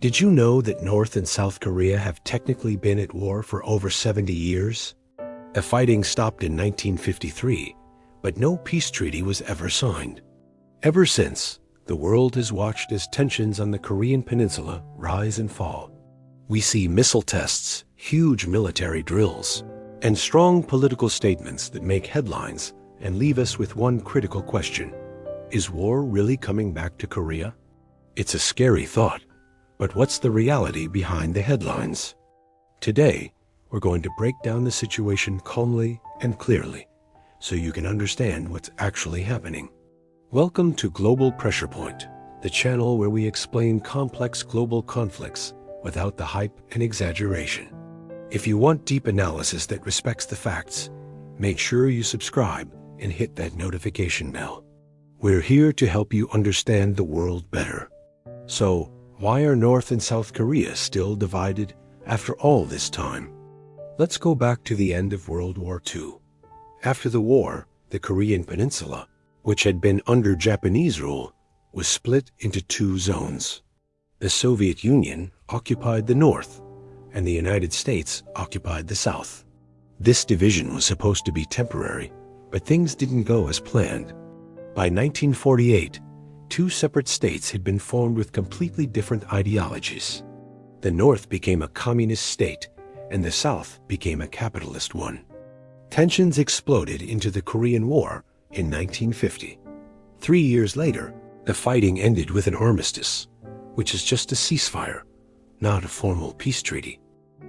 Did you know that North and South Korea have technically been at war for over 70 years? The fighting stopped in 1953, but no peace treaty was ever signed. Ever since, the world has watched as tensions on the Korean Peninsula rise and fall. We see missile tests, huge military drills, and strong political statements that make headlines and leave us with one critical question. Is war really coming back to Korea? It's a scary thought, but what's the reality behind the headlines? Today, we're going to break down the situation calmly and clearly, so you can understand what's actually happening. Welcome to Global Pressure Point, the channel where we explain complex global conflicts without the hype and exaggeration. If you want deep analysis that respects the facts, make sure you subscribe and hit that notification bell. We're here to help you understand the world better. So, why are North and South Korea still divided after all this time? Let's go back to the end of World War II. After the war, the Korean Peninsula, which had been under Japanese rule, was split into two zones. The Soviet Union occupied the north, and the United States occupied the south. This division was supposed to be temporary, but things didn't go as planned. By 1948, two separate states had been formed with completely different ideologies. The North became a communist state, and the South became a capitalist one. Tensions exploded into the Korean War in 1950. 3 years later, the fighting ended with an armistice, which is just a ceasefire, not a formal peace treaty.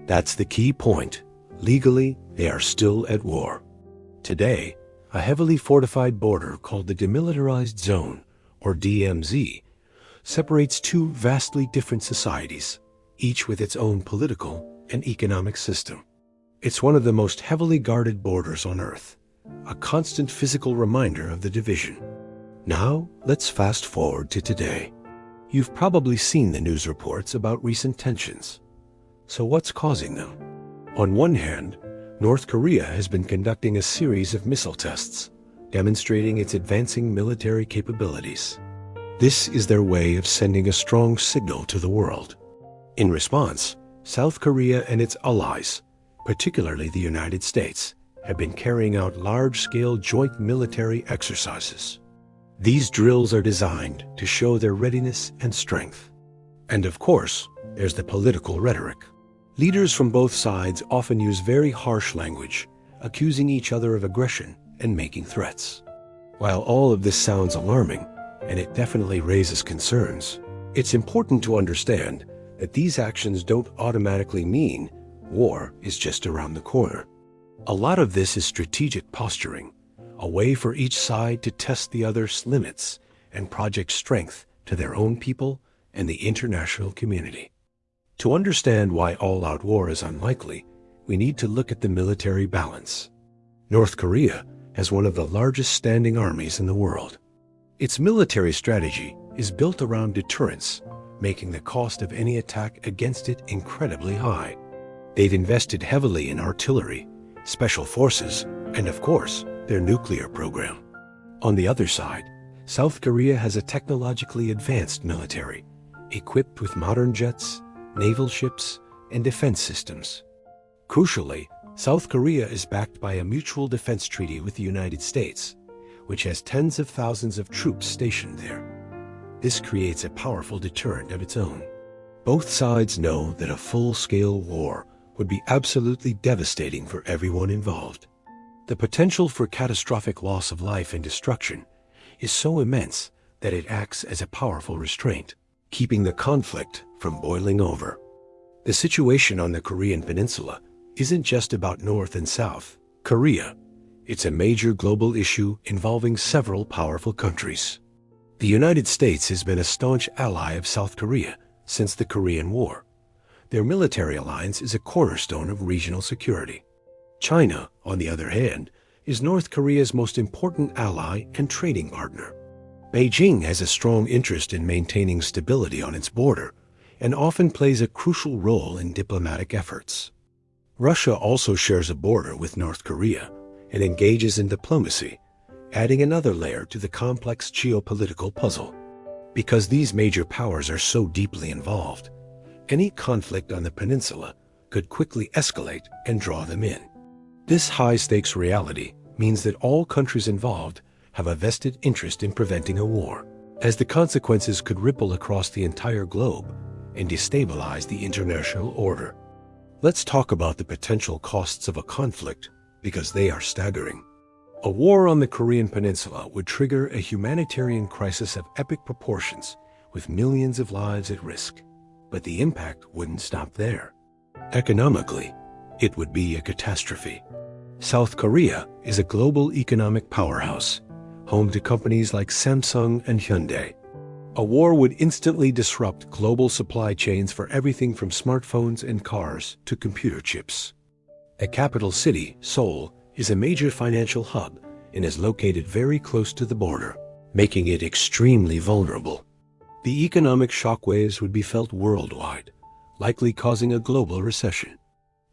That's the key point. Legally, they are still at war. Today, a heavily fortified border called the Demilitarized Zone, or DMZ, separates two vastly different societies, each with its own political and economic system. It's one of the most heavily guarded borders on Earth, a constant physical reminder of the division. Now, let's fast forward to today. You've probably seen the news reports about recent tensions. So what's causing them? On one hand, North Korea has been conducting a series of missile tests, demonstrating its advancing military capabilities. This is their way of sending a strong signal to the world. In response, South Korea and its allies, particularly the United States, have been carrying out large-scale joint military exercises. These drills are designed to show their readiness and strength. And of course, there's the political rhetoric. Leaders from both sides often use very harsh language, accusing each other of aggression and making threats. While all of this sounds alarming, and it definitely raises concerns, it's important to understand that these actions don't automatically mean war is just around the corner. A lot of this is strategic posturing, a way for each side to test the other's limits and project strength to their own people and the international community. To understand why all-out war is unlikely, we need to look at the military balance. North Korea has one of the largest standing armies in the world. Its military strategy is built around deterrence, making the cost of any attack against it incredibly high. They've invested heavily in artillery, special forces, and of course, their nuclear program. On the other side, South Korea has a technologically advanced military, equipped with modern jets, naval ships, and defense systems. Crucially, South Korea is backed by a mutual defense treaty with the United States, which has tens of thousands of troops stationed there. This creates a powerful deterrent of its own. Both sides know that a full-scale war would be absolutely devastating for everyone involved. The potential for catastrophic loss of life and destruction is so immense that it acts as a powerful restraint, keeping the conflict from boiling over. The situation on the Korean Peninsula isn't just about North and South Korea. It's a major global issue involving several powerful countries. The United States has been a staunch ally of South Korea since the Korean War. Their military alliance is a cornerstone of regional security. China, on the other hand, is North Korea's most important ally and trading partner. Beijing has a strong interest in maintaining stability on its border and often plays a crucial role in diplomatic efforts. Russia also shares a border with North Korea and engages in diplomacy, adding another layer to the complex geopolitical puzzle. Because these major powers are so deeply involved, Any conflict on the peninsula could quickly escalate and draw them in. This high-stakes reality means that all countries involved have a vested interest in preventing a war, as the consequences could ripple across the entire globe and destabilize the international order. Let's talk about the potential costs of a conflict, because they are staggering. A war on the Korean Peninsula would trigger a humanitarian crisis of epic proportions, with millions of lives at risk. But the impact wouldn't stop there. Economically, it would be a catastrophe. South Korea is a global economic powerhouse, home to companies like Samsung and Hyundai. A war would instantly disrupt global supply chains for everything from smartphones and cars to computer chips. A capital city, Seoul, is a major financial hub and is located very close to the border, making it extremely vulnerable. The economic shockwaves would be felt worldwide, likely causing a global recession.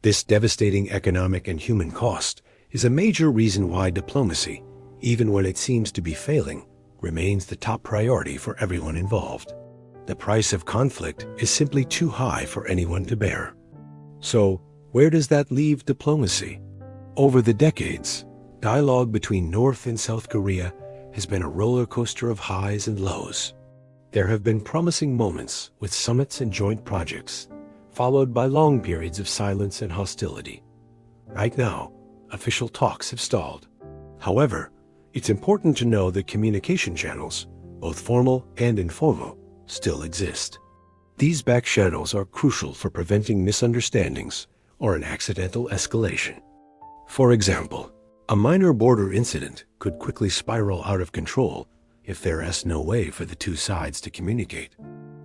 This devastating economic and human cost is a major reason why diplomacy, even when it seems to be failing, remains the top priority for everyone involved. The price of conflict is simply too high for anyone to bear. So, where does that leave diplomacy? Over the decades, dialogue between North and South Korea has been a roller coaster of highs and lows. There have been promising moments with summits and joint projects, followed by long periods of silence and hostility. Right now, official talks have stalled. However, it's important to know that communication channels, both formal and informal, still exist. These back channels are crucial for preventing misunderstandings or an accidental escalation. For example, a minor border incident could quickly spiral out of control if there is no way for the two sides to communicate.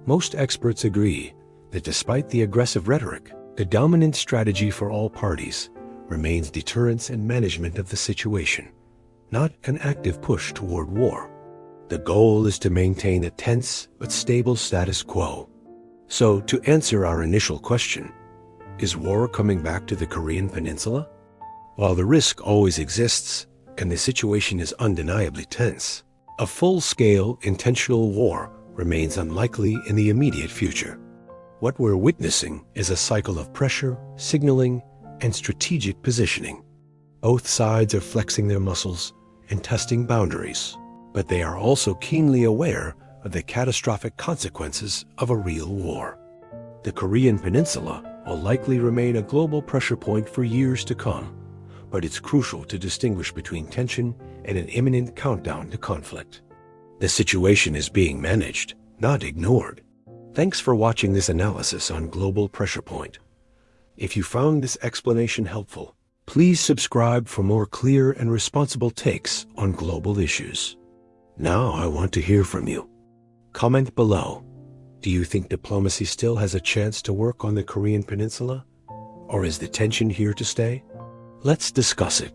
Most experts agree that despite the aggressive rhetoric, the dominant strategy for all parties remains deterrence and management of the situation, not an active push toward war. The goal is to maintain a tense but stable status quo. So, to answer our initial question, is war coming back to the Korean Peninsula? While the risk always exists and the situation is undeniably tense, a full-scale, intentional war remains unlikely in the immediate future. What we're witnessing is a cycle of pressure, signaling, and strategic positioning. Both sides are flexing their muscles and testing boundaries, but they are also keenly aware of the catastrophic consequences of a real war. The Korean Peninsula will likely remain a global pressure point for years to come, but it's crucial to distinguish between tension and an imminent countdown to conflict. The situation is being managed, not ignored. Thanks for watching this analysis on Global Pressure Point. If you found this explanation helpful, please subscribe for more clear and responsible takes on global issues. Now I want to hear from you. Comment below. Do you think diplomacy still has a chance to work on the Korean Peninsula? Or is the tension here to stay? Let's discuss it.